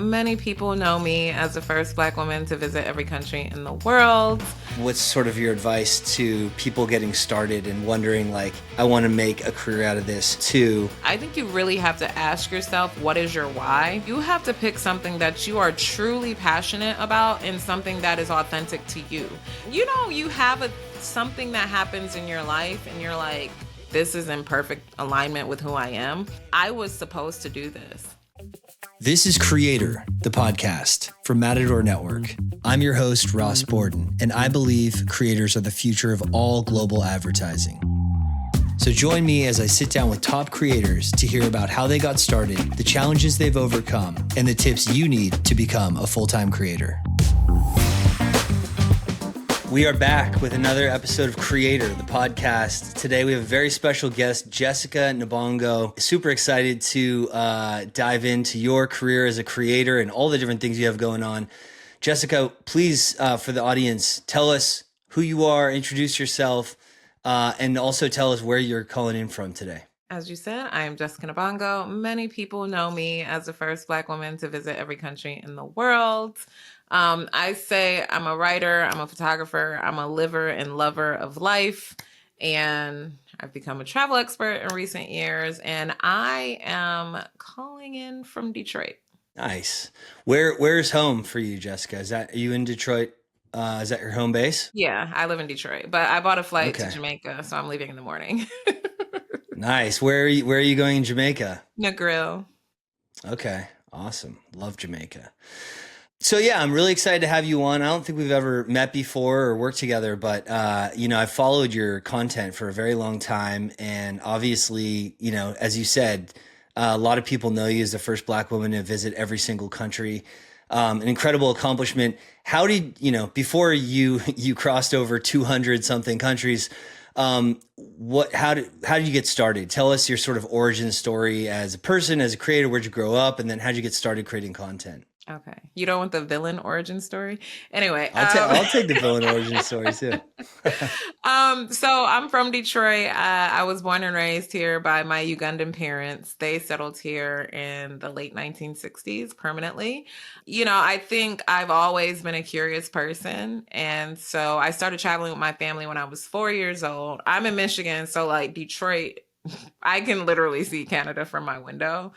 Many people know me as the first Black woman to visit every country in the world. What's sort of your advice to people getting started and wondering, like, I want to make a career out of this too? I think you really have to ask yourself, what is your why? You have to pick something that you are truly passionate about and something that is authentic to you. You know, you have something that happens in your life and you're like, this is in perfect alignment with who I am. I was supposed to do this. This is Creator, the podcast from Matador Network. I'm your host, Ross Borden, and I believe creators are the future of all global advertising. So join me as I sit down with top creators to hear about how they got started, the challenges they've overcome, and the tips you need to become a full-time creator. We are back with another episode of Creator, the podcast. Today we have a very special guest, Jessica Nabongo. Super excited to dive into your career as a creator and all the different things you have going on. Jessica, please, for the audience, tell us who you are, introduce yourself, and also tell us where you're calling in from today. As you said, I am Jessica Nabongo. Many people know me as the first Black woman to visit every country in the world. I say I'm a writer, I'm a photographer, I'm a liver and lover of life, and I've become a travel expert in recent years, and I am calling in from Detroit. Nice. Where's home for you, Jessica? Are you in Detroit? Is that your home base? Yeah, I live in Detroit, but I bought a flight to Jamaica, so I'm leaving in the morning. Nice. Where are you going in Jamaica? Negril. Okay, awesome. Love Jamaica. So yeah, I'm really excited to have you on. I don't think we've ever met before or worked together, but I've followed your content for a very long time, and obviously, as you said, a lot of people know you as the first Black woman to visit every single country. An incredible accomplishment. How did before you crossed over 200 something countries? How did you get started? Tell us your sort of origin story as a person, as a creator. Where'd you grow up, and then how'd you get started creating content? Okay. You don't want the villain origin story? Anyway. I'll take the villain origin story too. So I'm from Detroit. I was born and raised here by my Ugandan parents. They settled here in the late 1960s permanently. I think I've always been a curious person. And so I started traveling with my family when I was 4 years old. I'm in Michigan, so like Detroit, I can literally see Canada from my window.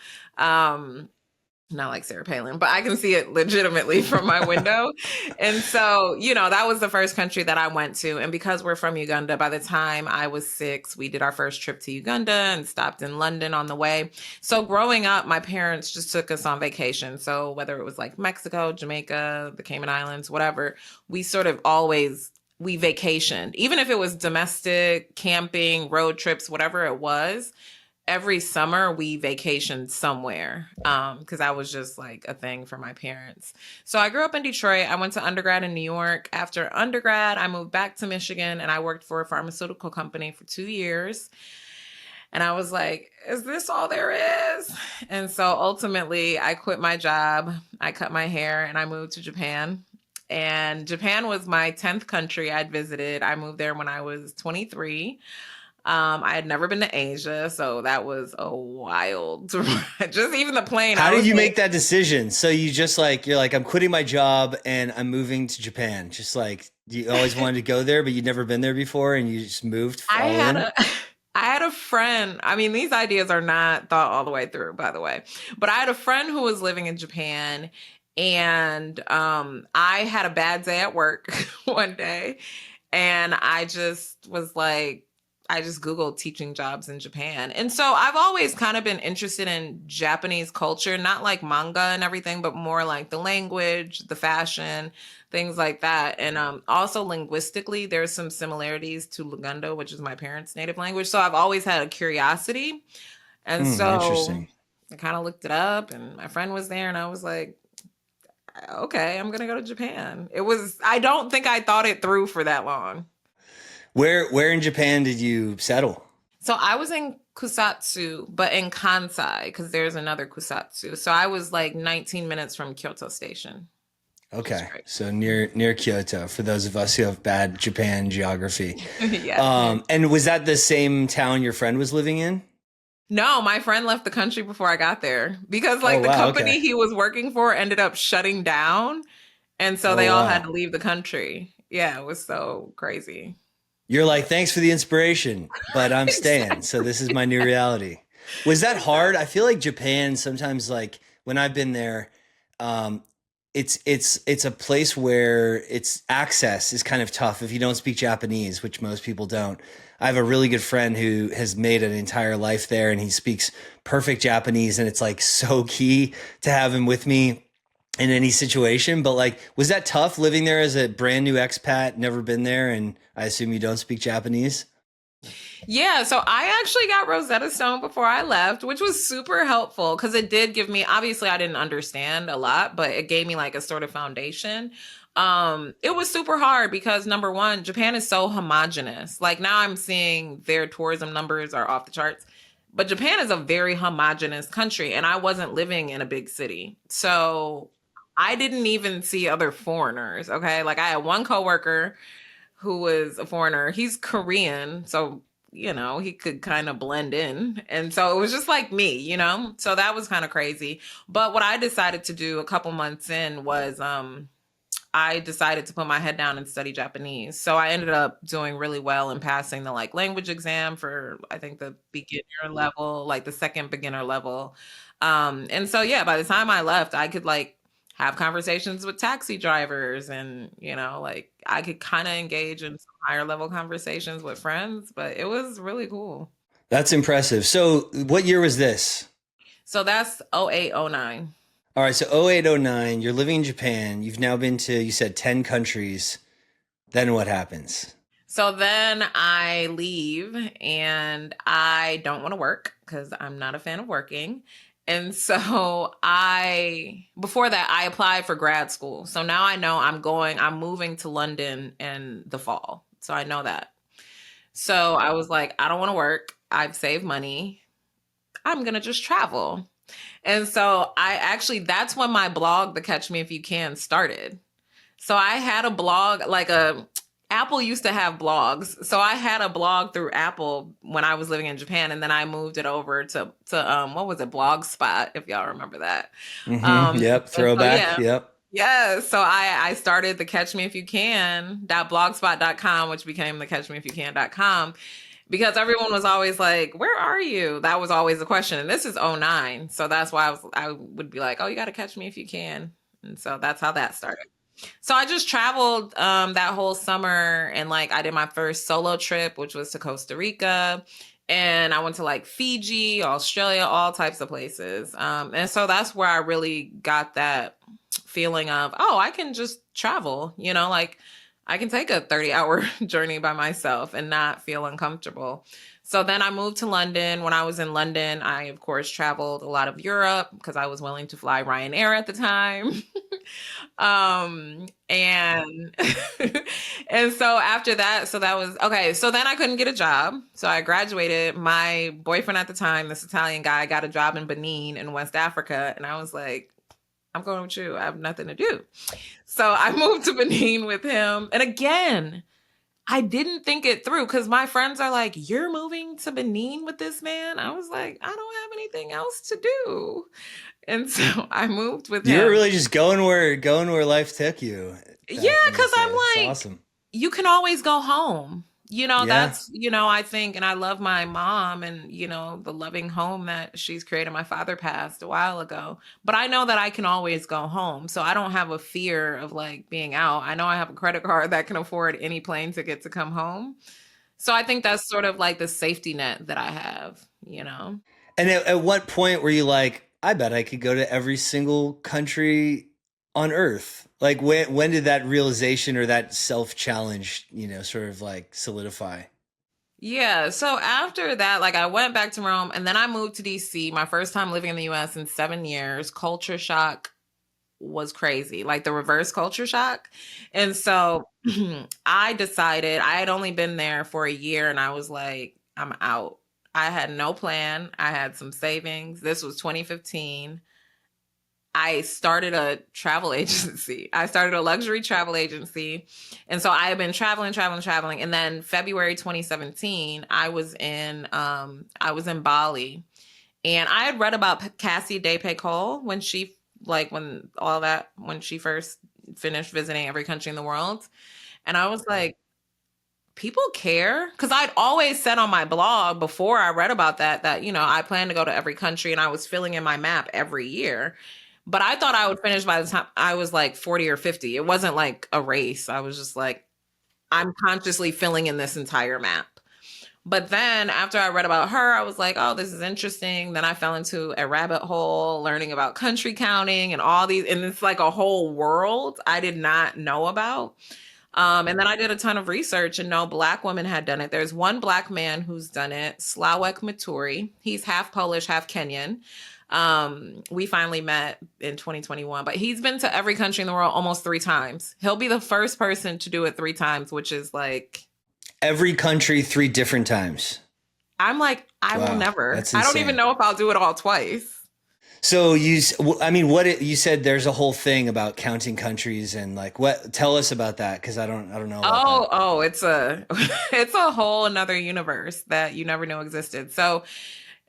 Not like Sarah Palin, but I can see it legitimately from my window. And so, that was the first country that I went to. And because we're from Uganda, by the time I was 6, we did our first trip to Uganda and stopped in London on the way. So growing up, my parents just took us on vacation. So whether it was like Mexico, Jamaica, the Cayman Islands, whatever, we sort of we vacationed. Even if it was domestic, camping, road trips, whatever it was, every summer we vacationed somewhere because that was just like a thing for my parents. So I grew up in Detroit. I went to undergrad in New York. After undergrad, I moved back to Michigan and I worked for a pharmaceutical company for 2 years. And I was like, is this all there is? And so ultimately I quit my job. I cut my hair and I moved to Japan. And Japan was my 10th country I'd visited. I moved there when I was 23. I had never been to Asia, so that was a wild ride. Just even the plane. How did you make that decision? So you're like, I'm quitting my job and I'm moving to Japan. Just like, you always wanted to go there, but you'd never been there before and you just moved? I had a friend. I mean, these ideas are not thought all the way through, by the way. But I had a friend who was living in Japan, and I had a bad day at work one day, and I just was like, I just Googled teaching jobs in Japan. And so I've always kind of been interested in Japanese culture, not like manga and everything, but more like the language, the fashion, things like that. And also linguistically, there's some similarities to Luganda, which is my parents' native language. So I've always had a curiosity. And so I kind of looked it up and my friend was there and I was like, okay, I'm going to go to Japan. I don't think I thought it through for that long. Where in Japan did you settle? So I was in Kusatsu, but in Kansai, because there's another Kusatsu. So I was like 19 minutes from Kyoto Station. Okay, so near Kyoto, for those of us who have bad Japan geography. Yeah. And was that the same town your friend was living in? No, my friend left the country before I got there because Oh like the wow, okay. company he was working for ended up shutting down. And so Oh they all had wow. to leave the country. Yeah, it was so crazy. You're like, thanks for the inspiration, but I'm staying. So Exactly. this is my new reality. Was that hard? I Exactly. feel like Japan sometimes, like when I've been there, um, it's a place where its access is kind of tough if you don't speak Japanese, which most people don't. I have a really good friend who has made an entire life there, and he speaks perfect Japanese, and it's like so key to have him with me in any situation. But like, was that tough living there as a brand new expat, never been there, and I assume you don't speak Japanese? Yeah, so I actually got Rosetta Stone before I left, which was super helpful because it did give me, obviously I didn't understand a lot, but it gave me like a sort of foundation. It was super hard because number one, Japan is so homogenous. Like now I'm seeing their tourism numbers are off the charts. But Japan is a very homogenous country and I wasn't living in a big city. So I didn't even see other foreigners, okay? Like I had one coworker who was a foreigner. He's Korean, so he could kind of blend in. And so it was just like me, So that was kind of crazy. But what I decided to do a couple months in was I decided to put my head down and study Japanese. So I ended up doing really well and passing the like language exam for I think the beginner level, like the second beginner level. And so yeah, by the time I left, I could like have conversations with taxi drivers and like I could kind of engage in some higher level conversations with friends, but it was really cool. That's impressive. So, what year was this? So that's 0809. All right, so 0809, you're living in Japan. You've now been to, you said 10 countries. Then what happens? So then I leave and I don't want to work because I'm not a fan of working. And so before that, I applied for grad school. So now I know I'm moving to London in the fall. So I know that. So I was like, I don't want to work. I've saved money. I'm going to just travel. And so that's when my blog, The Catch Me If You Can, started. So I had a blog, Apple used to have blogs. So I had a blog through Apple when I was living in Japan, and then I moved it over to what was it, Blogspot, if y'all remember that. Yep, And so throwback. yeah. Yep. Yeah, so I started the Catch Me If You Can .blogspot.com, which became the Catch Me If You Can.com, because everyone was always like, "Where are you?" That was always the question. And this is '09, so that's why I would be like, "Oh, you got to catch me if you can." And so that's how that started. So I just traveled that whole summer and like I did my first solo trip, which was to Costa Rica. And I went to like Fiji, Australia, all types of places. And so that's where I really got that feeling of, oh, I can just travel, like I can take a 30-hour journey by myself and not feel uncomfortable. So then I moved to London. When I was in London, I, of course, traveled a lot of Europe because I was willing to fly Ryanair at the time. And and so after that, so that was okay. So then I couldn't get a job. So I graduated. My boyfriend at the time, this Italian guy, got a job in Benin in West Africa. And I was like, I'm going with you. I have nothing to do. So I moved to Benin with him. And again, I didn't think it through because my friends are like, "You're moving to Benin with this man?" I was like, "I don't have anything else to do." And so I moved with You were him. really just going where life took you Yeah, back in because those days. It's I'm like, awesome. you can always go home. Yeah. I think, and I love my mom and, the loving home that she's created. My father passed a while ago, but I know that I can always go home. So I don't have a fear of like being out. I know I have a credit card that can afford any plane ticket to come home. So I think that's sort of like the safety net that I have. And at what point were you like, I bet I could go to every single country on earth? Like when did that realization or that self challenge, sort of like solidify? Yeah. So after that, like I went back to Rome and then I moved to DC, my first time living in the US in 7 years. Culture shock was crazy, like the reverse culture shock. And so I decided I had only been there for a year and I was like, I'm out. I had no plan. I had some savings. This was 2015. I started a travel agency. I started a luxury travel agency. And so I had been traveling, traveling, traveling. And then February 2017, I was in Bali And I had read about Cassie DePaycole when she when she first finished visiting every country in the world. And I was like, people care, because I'd always said on my blog before I read about that I plan to go to every country, and I was filling in my map every year. But I thought I would finish by the time I was like 40 or 50. It wasn't like a race. I was just like, I'm consciously filling in this entire map. But then after I read about her, I was like, oh, this is interesting. Then I fell into a rabbit hole learning about country counting and all these, and it's like a whole world I did not know about. And then I did a ton of research, and no Black woman had done it. There's one Black man who's done it, Slawek Maturi. He's half Polish, half Kenyan. We finally met in 2021, but he's been to every country in the world almost 3 times. He'll be the first person to do it 3 times, which is like Every country 3 different times. I'm like, I will Wow, never. that's I don't even insane. know if I'll do it all twice. So I mean, you said there's a whole thing about counting countries and like what? Tell us about that because I don't know about that. Oh, it's a it's a whole another universe that you never knew existed. So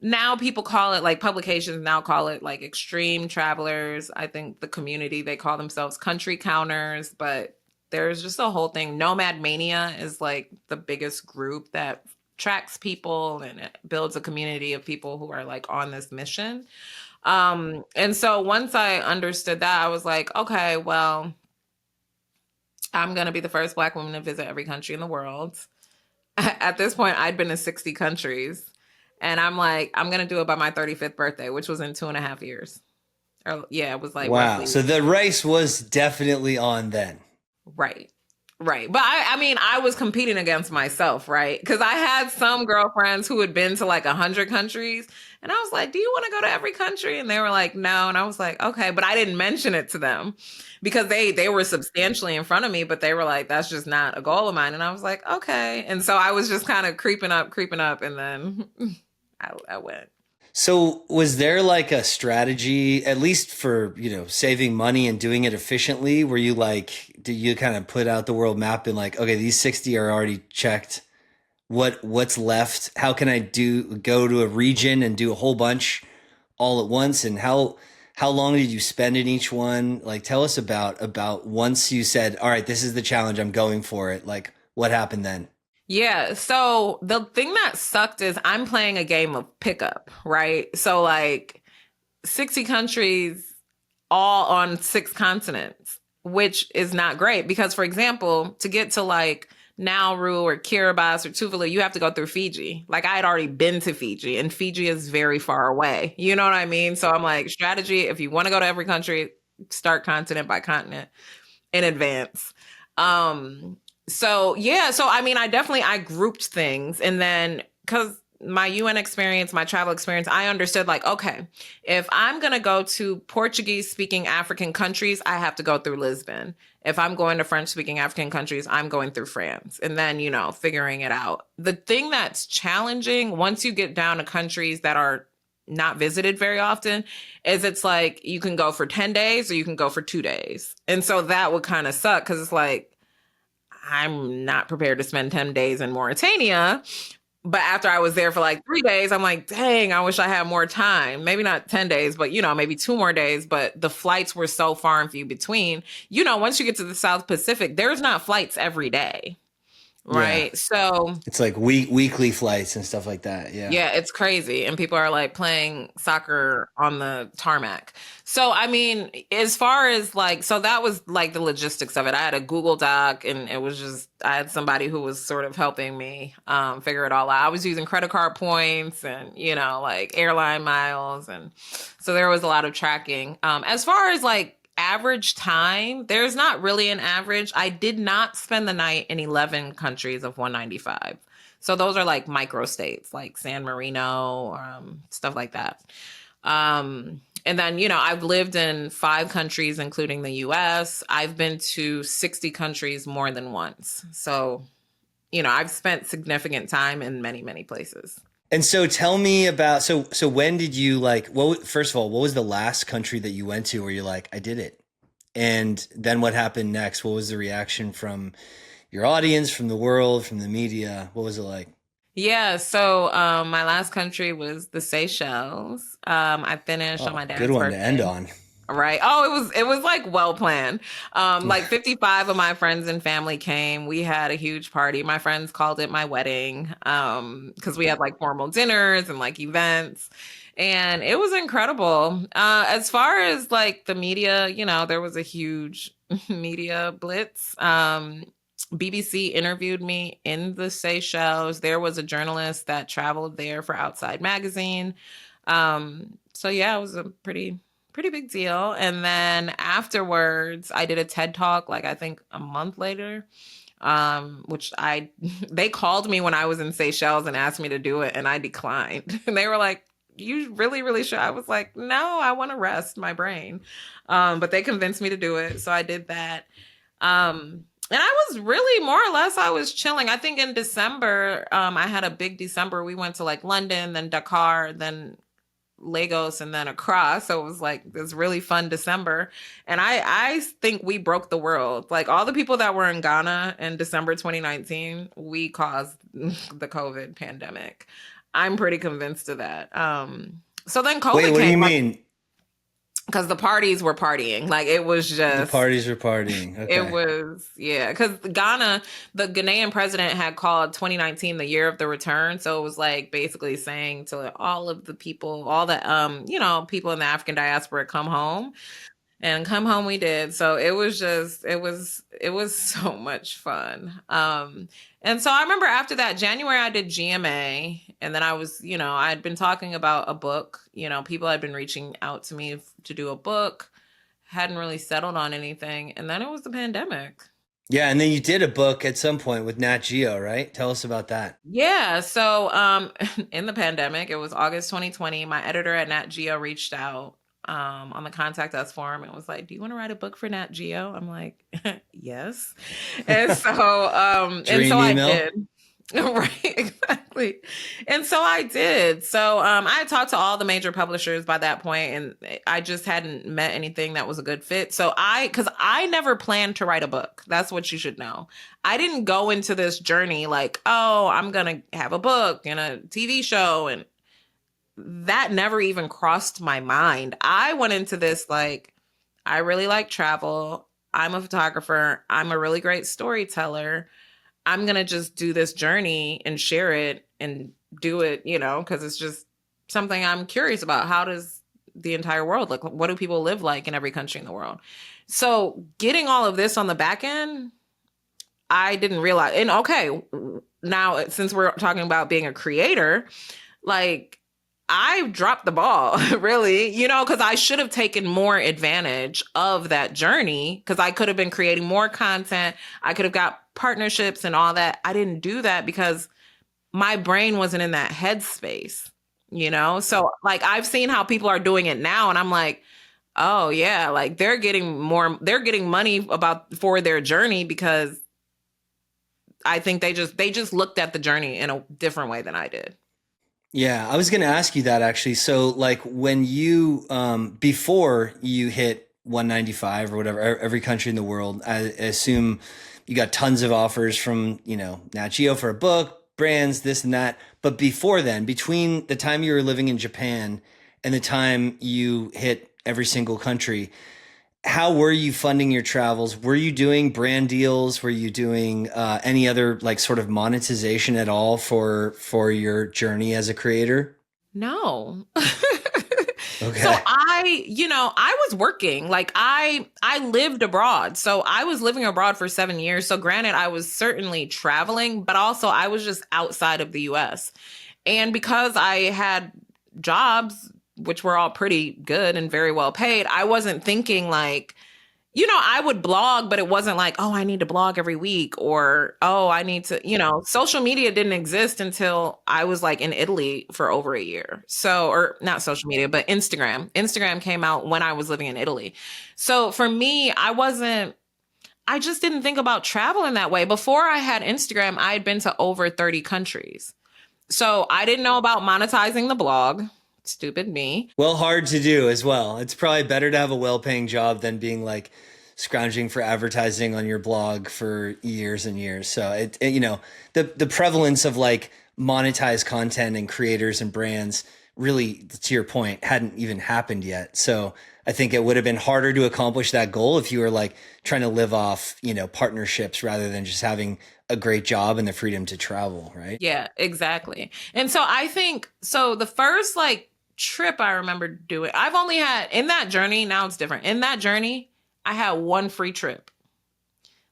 now people call it, like, publications now call it like extreme travelers. I think the community, they call themselves country counters, but there's just a whole thing. Nomad Mania is like the biggest group that tracks people and it builds a community of people who are like on this mission. And so once I understood that, I was like, okay, well, I'm going to be the first Black woman to visit every country in the world. At this point, I'd been to 60 countries. And I'm like, I'm going to do it by my 35th birthday, which was in 2.5 years. Or, yeah, it was like Wow. roughly. So the race was definitely on then. Right. Right. But I mean, I was competing against myself, right? Because I had some girlfriends who had been to like 100 countries. And I was like, do you want to go to every country? And they were like, no. And I was like, okay. But I didn't mention it to them because they were substantially in front of me, but they were like, that's just not a goal of mine. And I was like, okay. And so I was just kind of creeping up. And then I went. So was there like a strategy, at least for, saving money and doing it efficiently? Were you like, did you kind of put out the world map and like, okay, these 60 are already checked. What's left? How can I go to a region and do a whole bunch all at once? And how long did you spend in each one? Like, tell us about once you said, all right, this is the challenge, I'm going for it. Like, what happened then? Yeah. So the thing that sucked is I'm playing a game of pickup, right? So like 60 countries all on 6 continents, which is not great because, for example, to get to like Nauru or Kiribati or Tuvalu, you have to go through Fiji. Like I had already been to Fiji, and Fiji is very far away. You know what I mean? So I'm like, strategy, if you want to go to every country, start continent by continent in advance. So yeah, so I mean, I grouped things, and then because my UN experience, my travel experience, I understood like, okay, if I'm gonna go to Portuguese speaking African countries, I have to go through Lisbon. If I'm going to French speaking African countries, I'm going through France, and then figuring it out. The thing that's challenging once you get down to countries that are not visited very often is it's like you can go for 10 days or you can go for 2 days, and so that would kind of suck because it's like I'm not prepared to spend 10 days in Mauritania. But after I was there for like 3 days, I'm like, dang, I wish I had more time. Maybe not 10 days, but, maybe 2 more days. But the flights were so far and few between. Once you get to the South Pacific, there's not flights every day. Yeah. Right. So It's like weekly flights and stuff like that. Yeah. yeah, it's crazy. And people are like playing soccer on the tarmac. So, I mean, as far as like, so that was like the logistics of it. I had a Google Doc, and it was just, I had somebody who was sort of helping me figure it all out. I was using credit card points and, like airline miles. And so there was a lot of tracking. As far as like average time, there's not really an average. I did not spend the night in 11 countries of 195. So those are like micro states like San Marino, stuff like that. And then, I've lived in 5 countries, including the US. I've been to 60 countries more than once. So, I've spent significant time in many, many places. And so tell me about, so when did you like, first of all, what was the last country that you went to where you're like, I did it? And then what happened next? What was the reaction from your audience, from the world, from the media? What was it like? Yeah, so my last country was the Seychelles. I finished on Oh, my good dad's one to end birthday. on. Right. Oh, it was like well planned. Like 55 of my friends and family came. We had a huge party. My friends called it my wedding. Because we had like formal dinners and like events. And it was incredible. As far as like the media, there was a huge media blitz. BBC interviewed me in the Seychelles. There was a journalist that traveled there for Outside Magazine. So yeah, it was a pretty big deal. And then afterwards, I did a TED Talk, like I think a month later, which they called me when I was in Seychelles and asked me to do it, and I declined. And they were like, "You really, really should." I was like, "No, I want to rest my brain." But they convinced me to do it, so I did that. And I was really more or less I was chilling. I think in December, I had a big December. We went to like London, then Dakar, then Lagos, and then across. So it was like this really fun December. And I think we broke the world. Like all the people that were in Ghana in December 2019, we caused the COVID pandemic. I'm pretty convinced of that. So then Wait, COVID what do you came, like, mean? because the parties were partying. Like it was The just parties are partying. it Okay. was, yeah, because the Ghanaian president had called 2019 the year of the return. So it was like basically saying to all of the people, all the people in the African diaspora, come home. And come home we did. So it was so much fun. And so I remember after that, January I did GMA, and then I had been talking about a book. People had been reaching out to me to do a book, hadn't really settled on anything, and then it was the pandemic. Yeah, and then you did a book at some point with Nat Geo, right? Tell us about that. Yeah, so in the pandemic, it was August 2020. My editor at Nat Geo reached out on the contact us form and was like, "Do you want to write a book for Nat Geo?" I'm like, "Yes." And so Dream I email. did. Right, exactly. And so I did. So I had talked to all the major publishers by that point, and I just hadn't met anything that was a good fit. So because I never planned to write a book. That's what you should know. I didn't go into this journey like, oh, I'm gonna have a book and a TV show, and that never even crossed my mind. I went into this like, I really like travel. I'm a photographer. I'm a really great storyteller. I'm going to just do this journey and share it and do it, because it's just something I'm curious about. How does the entire world look? What do people live like in every country in the world? So getting all of this on the back end, I didn't realize. And okay, now since we're talking about being a creator, like I dropped the ball, really, because I should have taken more advantage of that journey because I could have been creating more content. I could have got partnerships and all that. I didn't do that because my brain wasn't in that headspace. So like I've seen how people are doing it now, and I'm like, oh yeah, like they're getting money for their journey because I think they just looked at the journey in a different way than I did. Yeah, I was going to ask you that actually. So, like, when you before you hit 195 or whatever, every country in the world, I assume you got tons of offers from Nat Geo for a book, brands, this and that. But before then, between the time you were living in Japan and the time you hit every single country, how were you funding your travels? Were you doing brand deals? Were you doing any other like sort of monetization at all for your journey as a creator? No. So Okay. I was working. Like I lived abroad. So I was living abroad for 7 years. So granted, I was certainly traveling, but also I was just outside of the US. And because I had jobs which were all pretty good and very well paid, I wasn't thinking like, I would blog, but it wasn't like, oh, I need to blog every week or, oh, I need to, social media didn't exist until I was like in Italy for over a year. So, or not social media, but Instagram. Instagram came out when I was living in Italy. So for me, I just didn't think about travel in that way. Before I had Instagram, I had been to over 30 countries. So I didn't know about monetizing the blog. Stupid me. Well, hard to do as well. It's probably better to have a well-paying job than being like scrounging for advertising on your blog for years and years. So the prevalence of like monetize content and creators and brands really, to your point, hadn't even happened yet. So I think it would have been harder to accomplish that goal if you were like trying to live off, partnerships rather than just having a great job and the freedom to travel, right? Yeah, exactly. And so I think so the first like trip I remember doing, I've only had in that journey, now it's different. In that journey, I had one free trip.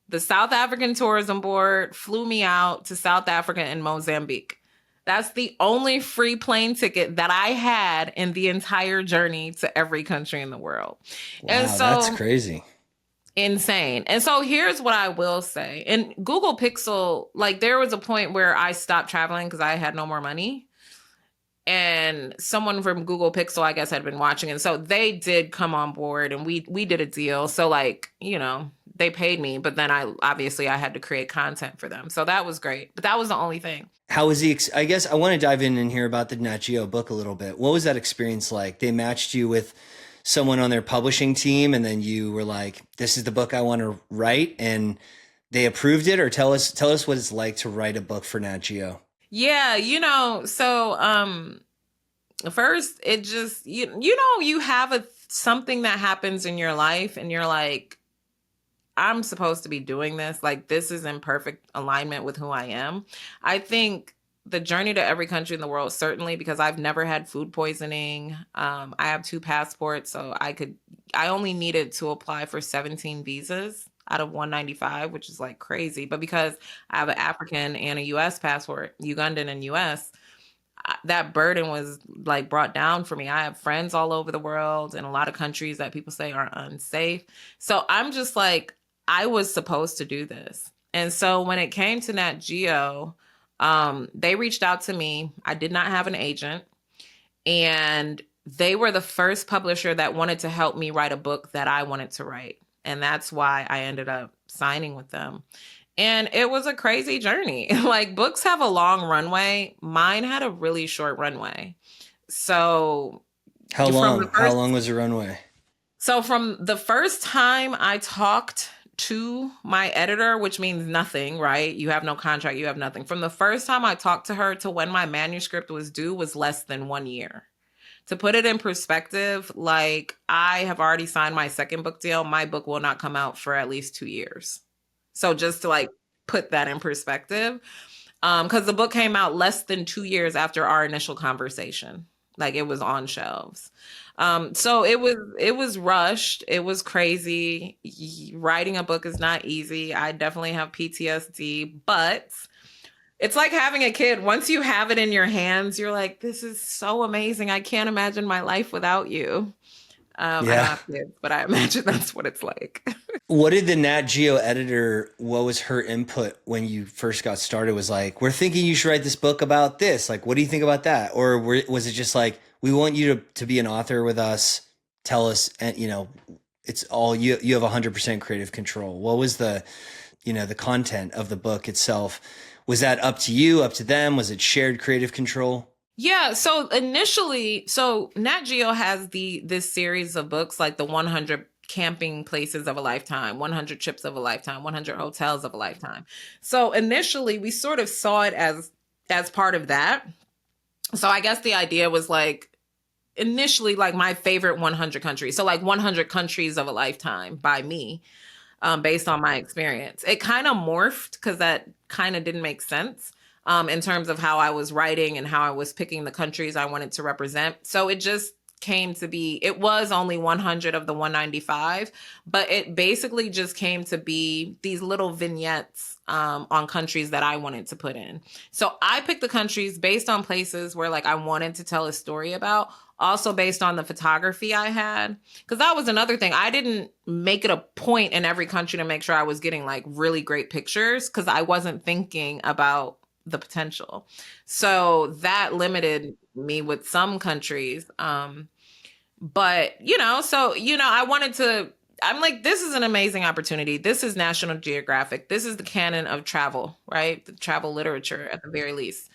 The South African Tourism Board flew me out to South Africa and Mozambique. That's the only free plane ticket that I had in the entire journey to every country in the world. And Wow, that's so crazy. insane. And so here's what I will say. In Google Pixel, like there was a point where I stopped traveling because I had no more money. And someone from Google Pixel, I guess, had been watching. And so they did come on board and we did a deal. So like, they paid me, but then I had to create content for them. So that was great. But that was the only thing. How was I guess I want to dive in and hear about the Nat Geo book a little bit. What was that experience like? They matched you with someone on their publishing team and then you were like, this is the book I want to write, and they approved it? Or tell us what it's like to write a book for Nat Geo. Yeah, so first it just you have something that happens in your life and you're like, I'm supposed to be doing this. Like, this is in perfect alignment with who I am. I think the journey to every country in the world, certainly because I've never had food poisoning. I have 2 passports, so I only needed to apply for 17 visas out of 195, which is like crazy. But because I have an African and a US passport, Ugandan and US, that burden was like brought down for me. I have friends all over the world in a lot of countries that people say are unsafe. So I'm just like, I was supposed to do this. And so when it came to Nat Geo, they reached out to me. I did not have an agent. And they were the first publisher that wanted to help me write a book that I wanted to write. And that's why I ended up signing with them. And it was a crazy journey. Like, books have a long runway. Mine had a really short runway. So How long? How long was the runway? So from the first time I talked to my editor, which means nothing, right? You have no contract, you have nothing. From the first time I talked to her to when my manuscript was due was less than 1 year. To put it in perspective, like, I have already signed my second book deal. My book will not come out for at least 2 years. So just to like put that in perspective, because the book came out less than 2 years after our initial conversation. Like, it was on shelves. So it was rushed. It was crazy. Writing a book is not easy. I definitely have PTSD, but it's like having a kid. Once you have it in your hands, you're like, this is so amazing. I can't imagine my life without you. I don't have kids, but I imagine that's what it's like. What did the Nat Geo editor, what was her input when you first got started? Was like, we're thinking you should write this book about this. Like, what do you think about that? Or was it just like, we want you to be an author with us. Tell us, and it's all you have 100% creative control. What was the content of the book itself? Was that up to you, up to them? Was it shared creative control? Yeah. So initially, Nat Geo has this series of books, like the 100 camping places of a lifetime, 100 trips of a lifetime, 100 hotels of a lifetime. So initially we sort of saw it as part of that. So I guess the idea was like, initially, like, my favorite 100 countries. So like 100 countries of a lifetime by me, based on my experience. It kind of morphed because that kind of didn't make sense. In terms of how I was writing and how I was picking the countries I wanted to represent. So it just came to be, it was only 100 of the 195, but it basically just came to be these little vignettes on countries that I wanted to put in. So I picked the countries based on places where like I wanted to tell a story about, also based on the photography I had. Because that was another thing. I didn't make it a point in every country to make sure I was getting like really great pictures because I wasn't thinking about the potential. So that limited me with some countries. But, I'm like, this is an amazing opportunity. This is National Geographic. This is the canon of travel, right? The travel literature at the very least.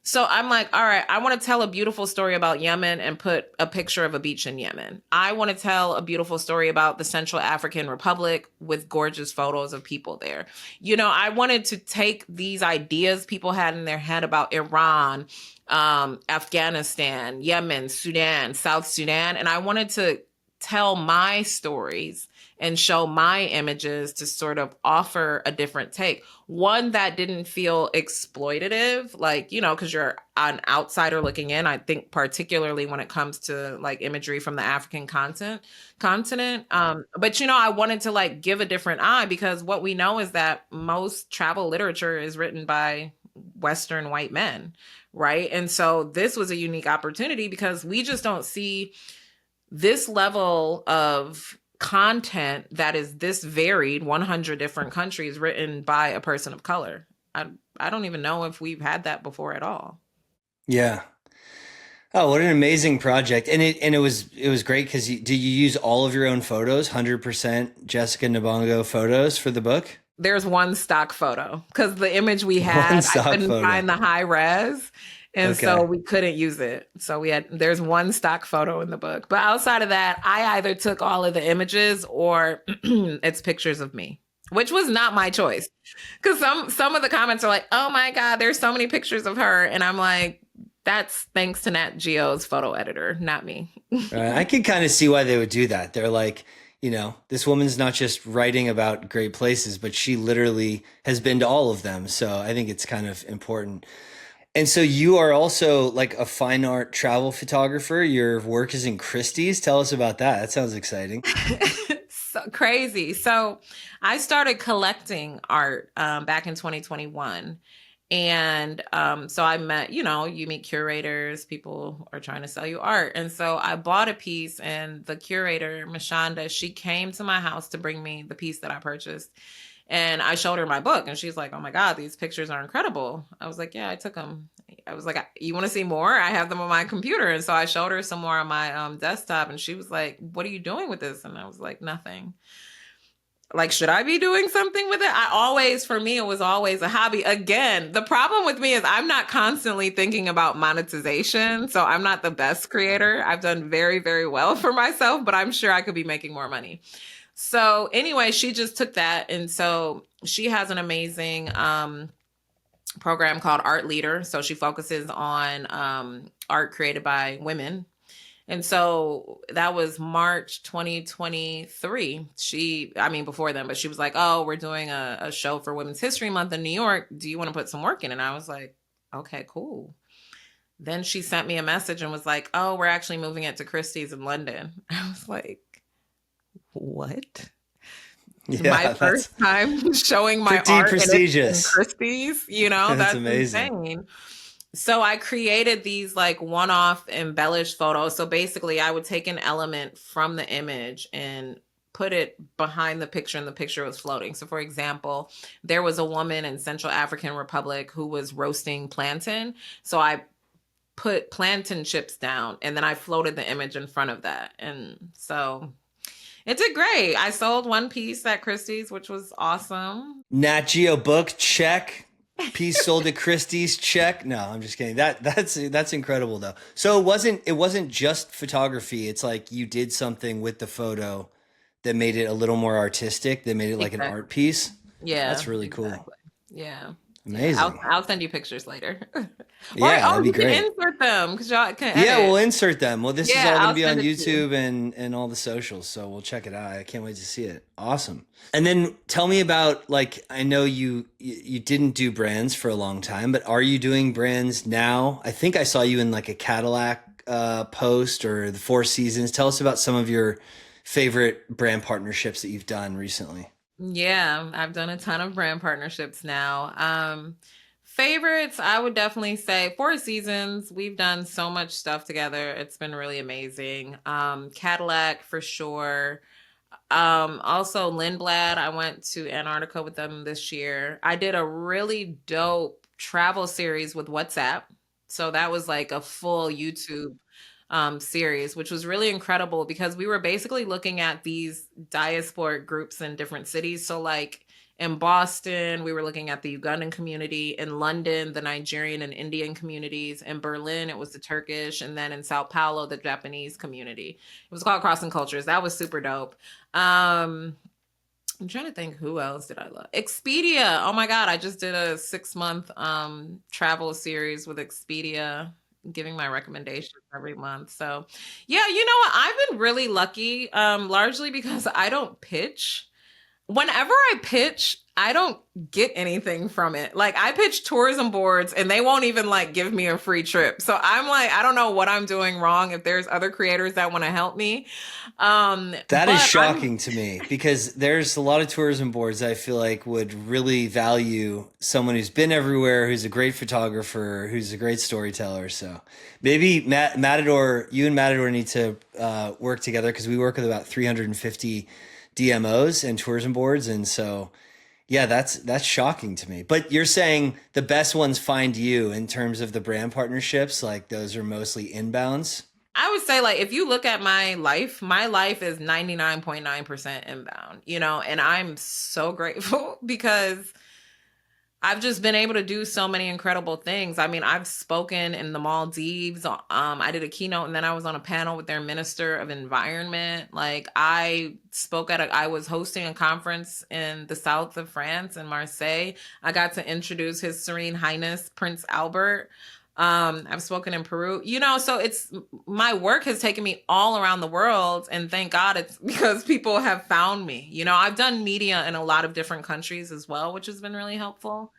So I'm like, all right, I want to tell a beautiful story about Yemen and put a picture of a beach in Yemen. I want to tell a beautiful story about the Central African Republic with gorgeous photos of people there. I wanted to take these ideas people had in their head about Iran, Afghanistan, Yemen, Sudan, South Sudan, and I wanted to tell my stories and show my images to sort of offer a different take. One that didn't feel exploitative, like, because you're an outsider looking in. I think particularly when it comes to like imagery from the African continent. But I wanted to like give a different eye, because what we know is that most travel literature is written by Western white men, right? And so this was a unique opportunity because we just don't see this level of content that is this varied, 100 different countries, written by a person of color. I don't even know if we've had that before at all. Yeah. Oh, what an amazing project. And it was great because did you use all of your own photos, 100% Jessica Nabongo photos for the book? There's one stock photo because the image we One had, I stock couldn't photo. find the high res. And so Okay. we couldn't use it. So there's one stock photo in the book. But outside of that, I either took all of the images or it's pictures of me, which was not my choice. Because some of the comments are like, oh my God, there's so many pictures of her. And I'm like, that's thanks to Nat Geo's photo editor, not me. Right. I can kind of see why they would do that. They're like, this woman's not just writing about great places, but she literally has been to all of them. So I think it's kind of important. And so you are also like a fine art travel photographer. Your work is in Christie's. Tell us about that. That sounds exciting. So crazy. So I started collecting art back in 2021. And so I met, you meet curators, people are trying to sell you art. And so I bought a piece, and the curator, Mashonda, she came to my house to bring me the piece that I purchased. And I showed her my book, and she's like, oh my God, these pictures are incredible. I was like, yeah, I took them. I was like, you want to see more? I have them on my computer. And so I showed her some more on my desktop, and she was like, what are you doing with this? And I was like, nothing. Like, should I be doing something with it? For me, it was always a hobby. Again, the problem with me is I'm not constantly thinking about monetization. So I'm not the best creator. I've done very, very well for myself, but I'm sure I could be making more money. So anyway, she just took that. And so she has an amazing program called Art Leader. So she focuses on art created by women. And so that was March 2023. Before then, but she was like, oh, we're doing a show for Women's History Month in New York. Do you want to put some work in? And I was like, okay, cool. Then she sent me a message and was like, oh, we're actually moving it to Christie's in London. I was like, what? My Yeah, that's first time showing my pretty art, and it's in prestigious. Christie's, That's that's amazing. insane. So I created these like one-off embellished photos. So basically I would take an element from the image and put it behind the picture, and the picture was floating. So for example, there was a woman in Central African Republic who was roasting plantain. So I put plantain chips down, and then I floated the image in front of that. And so it did great. I sold one piece at Christie's, which was awesome. Nat Geo book, check. Piece sold at Christie's, check. No, I'm just kidding. That's incredible though. So it wasn't just photography. It's like you did something with the photo that made it a little more artistic, that made it like an art Exactly. piece. Yeah, That's really cool. exactly. Yeah. Yeah, I'll Amazing. I'll send you pictures later. Or Yeah, that'd be you can great. insert them because y'all can Yeah, edit. we'll insert them. Well, this is Yeah, all going to I'll be on send it to you. YouTube and all the socials, so we'll check it out. I can't wait to see it. Awesome. And then tell me about like I know you didn't do brands for a long time, but are you doing brands now? I think I saw you in like a Cadillac post or the Four Seasons. Tell us about some of your favorite brand partnerships that you've done recently. Yeah, I've done a ton of brand partnerships now. Favorites, I would definitely say Four Seasons. We've done so much stuff together. It's been really amazing. Cadillac for sure. Also Lindblad. I went to Antarctica with them this year. I did a really dope travel series with WhatsApp. So that was like a full YouTube series, which was really incredible because we were basically looking at these diasporic groups in different cities. So, like in Boston, we were looking at the Ugandan community. In London, the Nigerian and Indian communities. In Berlin, it was the Turkish. And then in Sao Paulo, the Japanese community. It was called Crossing Cultures. That was super dope. I'm trying to think who else did I love. Expedia. Oh my God. I just did a 6-month travel series with Expedia, giving my recommendations every month. So yeah, you know what? I've been really lucky, largely because I don't pitch. Whenever I pitch, I don't get anything from it. Like I pitch tourism boards and they won't even like give me a free trip. So I'm like, I don't know what I'm doing wrong if there's other creators that want to help me. That is But I'm shocking to me because there's a lot of tourism boards I feel like would really value someone who's been everywhere, who's a great photographer, who's a great storyteller. So maybe Matador, you and Matador need to work together because we work with about 350 DMOs and tourism boards, and so yeah, that's shocking to me. But you're saying the best ones find you in terms of the brand partnerships, like those are mostly inbounds. I would say like if you look at my life is 99.9% inbound, and I'm so grateful because I've just been able to do so many incredible things. I mean, I've spoken in the Maldives. I did a keynote and then I was on a panel with their Minister of Environment. Like I was hosting a conference in the south of France in Marseille. I got to introduce His Serene Highness Prince Albert. I've spoken in Peru, so it's my work has taken me all around the world. And thank God it's because people have found me. I've done media in a lot of different countries as well, which has been really helpful.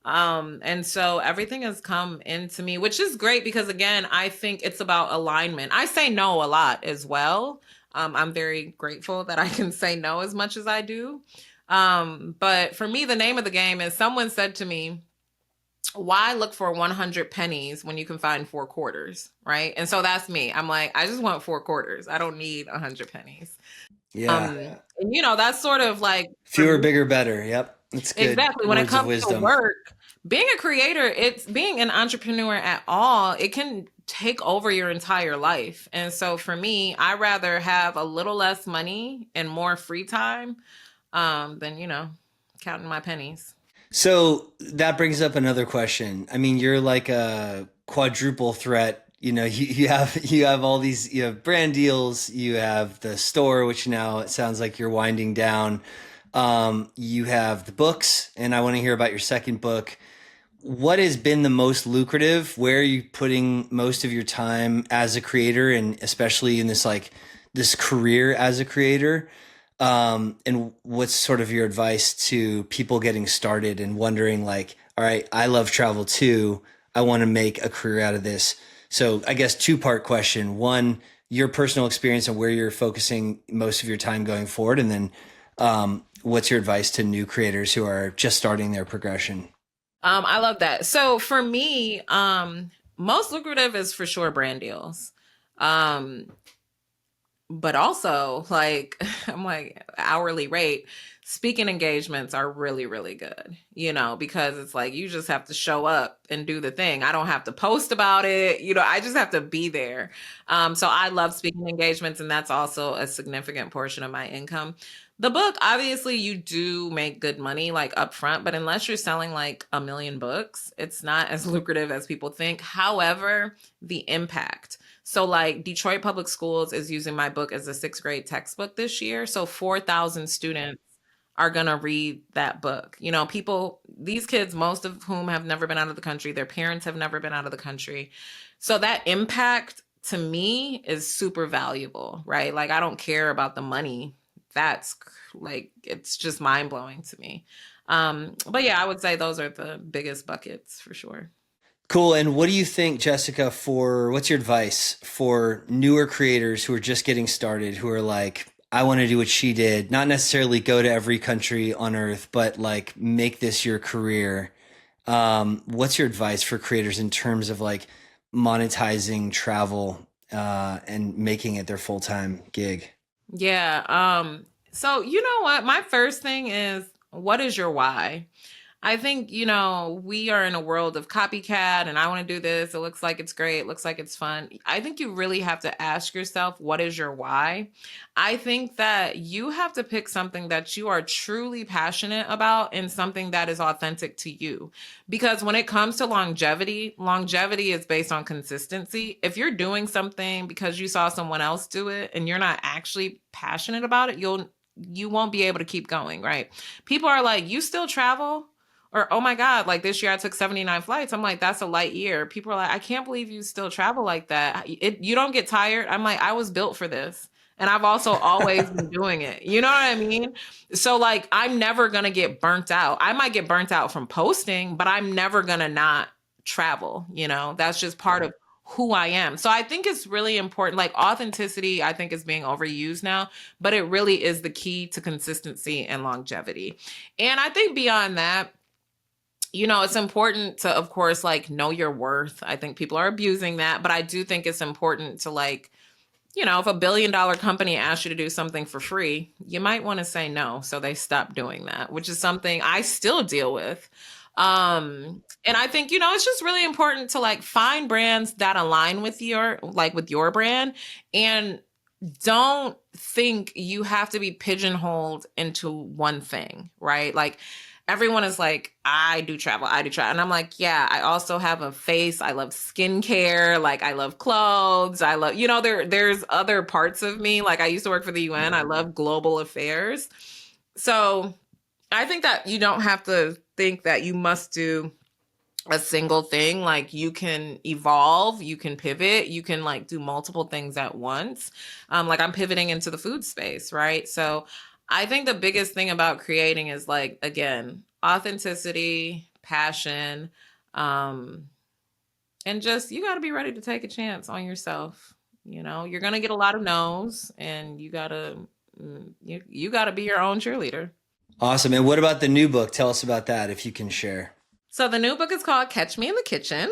And so everything has come into me, which is great because again, I think it's about alignment. I say no a lot as well. I'm very grateful that I can say no as much as I do. But for me, the name of the game is someone said to me, why look for 100 pennies when you can find 4 quarters, right? And so that's me. I'm like, I just want 4 quarters. I don't need 100 pennies. Yeah, And that's sort of like for fewer, me, bigger, better. Yep, that's good exactly. When it words of comes to wisdom. work, being a creator, it's being an entrepreneur at all, it can take over your entire life. And so for me, I rather have a little less money and more free time than, counting my pennies. So that brings up another question. I mean, you're like a quadruple threat. You have all these, you have brand deals, you have the store, which now it sounds like you're winding down. You have the books, and I want to hear about your second book. What has been the most lucrative? Where are you putting most of your time as a creator, and especially in this career as a creator? And what's sort of your advice to people getting started and wondering like, all right, I love travel too. I want to make a career out of this. So I guess two-part question. One, your personal experience and where you're focusing most of your time going forward. And then what's your advice to new creators who are just starting their progression? I love that. So for me, most lucrative is for sure brand deals. Um, but also like I'm like hourly rate speaking engagements are really really good, because it's like you just have to show up and do the thing. I don't have to post about it, I just have to be there. So I love speaking engagements, and that's also a significant portion of my income. The book, obviously you do make good money like upfront, but unless you're selling like a million books, it's not as lucrative as people think. However, the impact, so like Detroit Public Schools is using my book as a 6th grade textbook this year. So 4,000 students are going to read that book. These kids, most of whom have never been out of the country, their parents have never been out of the country. So that impact to me is super valuable, right? Like I don't care about the money. That's like, it's just mind blowing to me. But yeah, I would say those are the biggest buckets for sure. Cool. And what do you think, Jessica, what's your advice for newer creators who are just getting started, who are like, I want to do what she did, not necessarily go to every country on earth, but like make this your career. What's your advice for creators in terms of like monetizing travel, and making it their full-time gig? Yeah. So you know what? My first thing is, what is your why? I think, we are in a world of copycat and I want to do this. It looks like it's great. It looks like it's fun. I think you really have to ask yourself, what is your why? I think that you have to pick something that you are truly passionate about and something that is authentic to you. Because when it comes to longevity, longevity is based on consistency. If you're doing something because you saw someone else do it and you're not actually passionate about it, you won't be able to keep going, right? People are like, "You still travel?" Or, "Oh my God, like this year I took 79 flights." I'm like, "That's a light year." People are like, "I can't believe you still travel like that. You don't get tired?" I'm like, "I was built for this. And I've also always been doing it." You know what I mean? So like, I'm never going to get burnt out. I might get burnt out from posting, but I'm never going to not travel. That's just part of who I am. So I think it's really important. Like authenticity, I think is being overused now, but it really is the key to consistency and longevity. And I think beyond that, it's important to, of course, like know your worth. I think people are abusing that, but I do think it's important to like, if a $1 billion company asks you to do something for free, you might want to say no. So they stop doing that, which is something I still deal with. And I think, it's just really important to like find brands that align with your brand, and don't think you have to be pigeonholed into one thing, right? Like everyone is like, I do travel, I do travel. And I'm like, yeah, I also have a face. I love skincare. Like I love clothes. I love, there's other parts of me. Like I used to work for the UN. I love global affairs. So I think that you don't have to think that you must do a single thing. Like you can evolve, you can pivot, you can like do multiple things at once. Like I'm pivoting into the food space, right? So I think the biggest thing about creating is like, again, authenticity, passion, um, and just you got to be ready to take a chance on yourself. You're gonna get a lot of no's, and you gotta be your own cheerleader. Awesome. And what about the new book? Tell us about that if you can share. So the new book is called Catch Me in the Kitchen.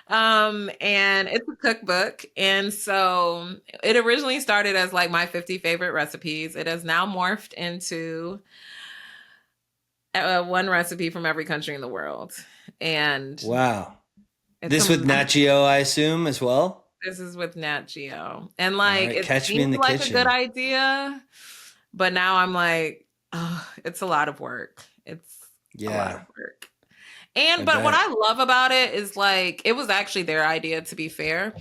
And it's a cookbook. And so it originally started as like my 50 favorite recipes. It has now morphed into one recipe from every country in the world. And Wow. it's This with a Nat Geo, I assume, as well? this is with Nat Geo. And All like right. it Catch me in seemed the like a good kitchen. idea, but now I'm like, oh, it's a lot of work. It's a lot of Yeah, work. I But what bet. I love about it is like it was actually their idea, to be fair.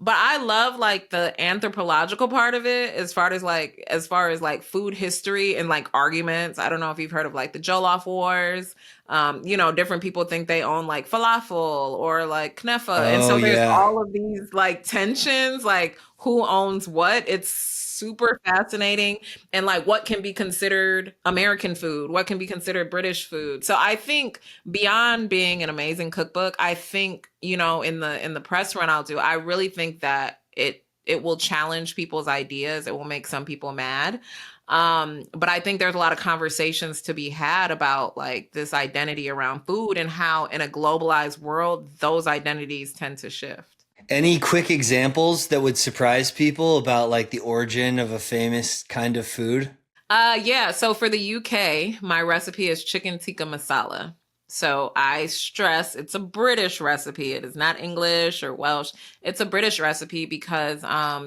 But I love like the anthropological part of it, as far as like food history and like arguments. I don't know if you've heard of like the Jollof Wars. Different people think they own like falafel or like knefa. And Oh, so there's yeah. all of these like tensions, like who owns what. It's super fascinating, and like what can be considered American food, what can be considered British food. So I think beyond being an amazing cookbook, I think, in the press run I'll do, I really think that it will challenge people's ideas. It will make some people mad. But I think there's a lot of conversations to be had about like this identity around food and how in a globalized world those identities tend to shift. Any quick examples that would surprise people about like the origin of a famous kind of food? Yeah. So for the UK, my recipe is chicken tikka masala. So I stress it's a British recipe. It is not English or Welsh. It's a British recipe because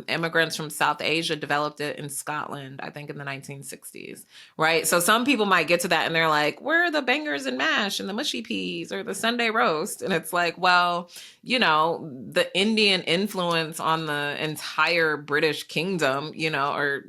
immigrants from South Asia developed it in Scotland, I think in the 1960s, right? So some people might get to that and they're like, where are the bangers and mash and the mushy peas or the Sunday roast? And it's like, well, the Indian influence on the entire British kingdom, or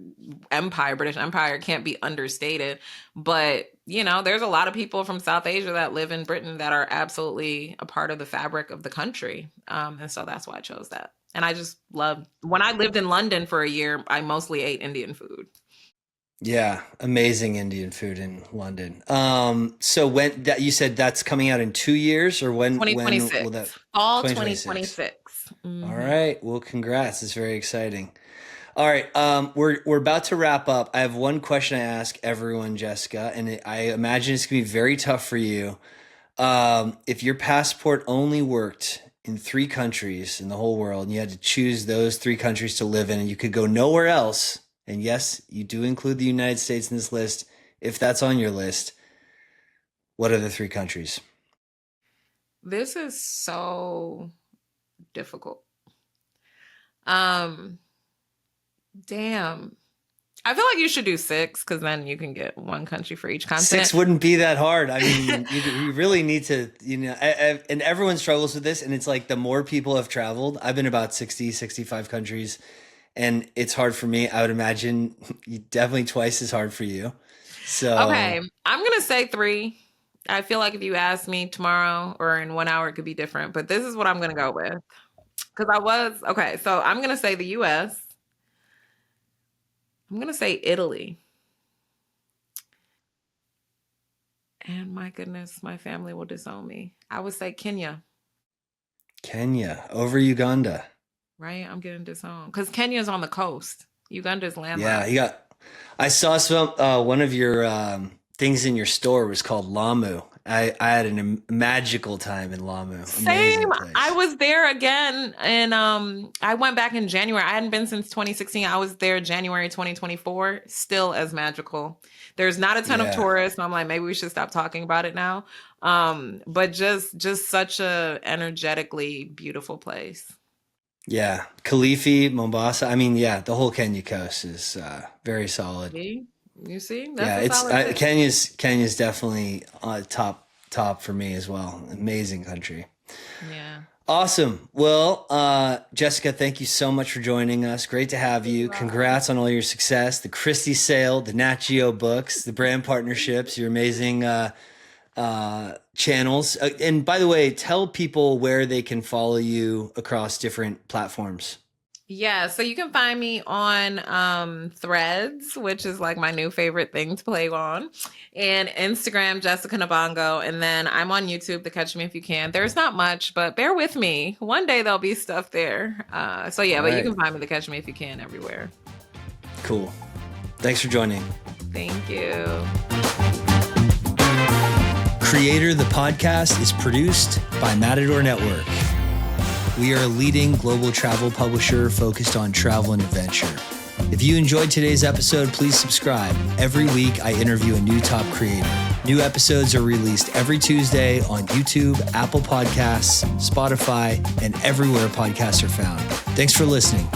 empire, British Empire, can't be understated. But, there's a lot of people from South Asia that live in Britain that are absolutely a part of the fabric of the country. And so that's why I chose that. And I just love when I lived in London for a year, I mostly ate Indian food. Yeah, amazing Indian food in London. So when that you said that's coming out in 2 years, or when will 2026, that fall 2026? 2026. All Hmm. right. Well, congrats. It's very exciting. All right. We're about to wrap up. I have one question I ask everyone, Jessica, and I imagine it's gonna be very tough for you. If your passport only worked in 3 countries in the whole world, and you had to choose those 3 countries to live in, and you could go nowhere else, and yes, you do include the United States in this list, if that's on your list, What are the 3 countries? This is so difficult. Damn. I feel like you should do 6 because then you can get 1 country for each continent. 6 wouldn't be that hard. I mean, you really need to, and everyone struggles with this. And it's like the more people have traveled, I've been about 60, 65 countries, and it's hard for me. I would imagine definitely twice as hard for you. So, okay, I'm going to say 3. I feel like if you ask me tomorrow or in 1 hour, it could be different. But this is what I'm going to go with. Because so I'm going to say the US. I'm going to say Italy. And my goodness, my family will disown me. I would say Kenya. Kenya over Uganda. Right? I'm getting disowned. Because Kenya's on the coast. Uganda's landlocked. Yeah, I saw one of your things in your store was called Lamu. I had a magical time in Lamu. Same. I was there again, and I went back in January. I hadn't been since 2016. I was there January 2024. Still as magical. There's not a ton of tourists. So I'm like, maybe we should stop talking about it now. But just such a energetically beautiful place. Yeah, Kilifi, Mombasa. I mean, the whole Kenya coast is very solid. You see? That's Kenya's definitely top for me as well. Amazing country. Yeah. Awesome. Well, Jessica, thank you so much for joining us. Great to have you. Congrats on all your success. The Christie sale, the Nat Geo books, the brand partnerships, your amazing channels. And by the way, tell people where they can follow you across different platforms. Yeah, so you can find me on Threads, which is like my new favorite thing to play on, and Instagram, Jessica Nabongo, and then I'm on YouTube to Catch Me If You Can. There's not much, but bear with me. One day there'll be stuff there. But you can find me to Catch Me If You Can everywhere. Cool. Thanks for joining. Thank you. Creator the Podcast is produced by Matador Network. We are a leading global travel publisher focused on travel and adventure. If you enjoyed today's episode, please subscribe. Every week, I interview a new top creator. New episodes are released every Tuesday on YouTube, Apple Podcasts, Spotify, and everywhere podcasts are found. Thanks for listening.